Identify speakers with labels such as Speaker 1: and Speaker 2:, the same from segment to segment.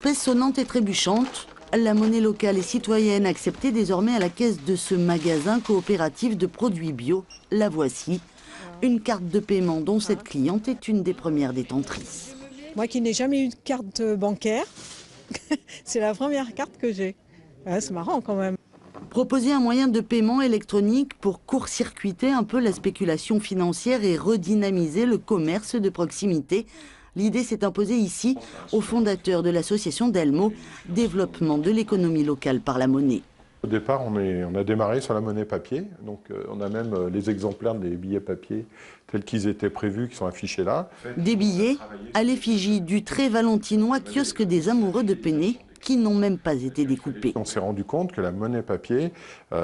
Speaker 1: espèces sonnantes et trébuchantes, la monnaie locale et citoyenne acceptée désormais à la caisse de ce magasin coopératif de produits bio. La voici, une carte de paiement dont cette cliente est une des premières détentrices.
Speaker 2: Moi qui n'ai jamais eu de carte bancaire, c'est la première carte que j'ai. Ouais, c'est marrant quand même.
Speaker 1: Proposer un moyen de paiement électronique pour court-circuiter un peu la spéculation financière et redynamiser le commerce de proximité. L'idée s'est imposée ici au fondateur de l'association Delmo, développement de l'économie locale par la monnaie.
Speaker 3: Au départ, on a démarré sur la monnaie papier, donc on a même les exemplaires des billets papier tels qu'ils étaient prévus, qui sont affichés là.
Speaker 1: Des billets à l'effigie du très valentinois kiosque des amoureux de Penney, qui n'ont même pas été découpés.
Speaker 3: On s'est rendu compte que la monnaie papier,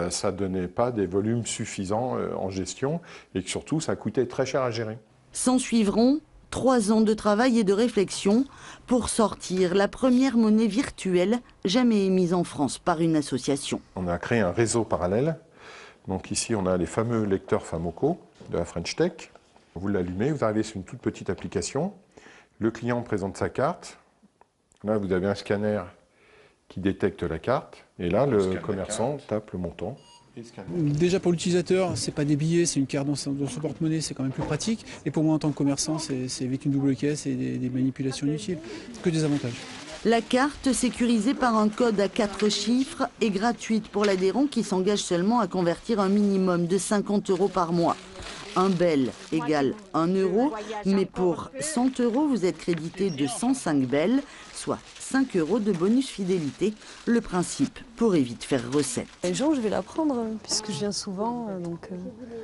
Speaker 3: ça ne donnait pas des volumes suffisants en gestion et que surtout, ça coûtait très cher à gérer.
Speaker 1: S'en suivront 3 ans de travail et de réflexion pour sortir la première monnaie virtuelle jamais émise en France par une association.
Speaker 3: On a créé un réseau parallèle. Donc ici, on a les fameux lecteurs Famoco de la French Tech. Vous l'allumez, vous arrivez sur une toute petite application. Le client présente sa carte. Là, vous avez un scanner qui détecte la carte. Et là, le commerçant tape le montant.
Speaker 4: Déjà pour l'utilisateur, c'est pas des billets, c'est une carte dans son porte-monnaie, c'est quand même plus pratique. Et pour moi en tant que commerçant, c'est avec une double caisse et des manipulations inutiles. Que des avantages.
Speaker 1: La carte, sécurisée par un code à 4 chiffres, est gratuite pour l'adhérent qui s'engage seulement à convertir un minimum de 50 € par mois. Un bel égale 1 €, mais pour 100 €, vous êtes crédité de 105 bels, soit 5 € de bonus fidélité. Le principe pourrait vite faire recette.
Speaker 5: Les gens, je vais l'apprendre puisque je viens souvent, donc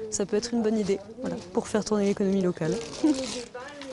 Speaker 5: ça peut être une bonne idée, voilà, pour faire tourner l'économie locale.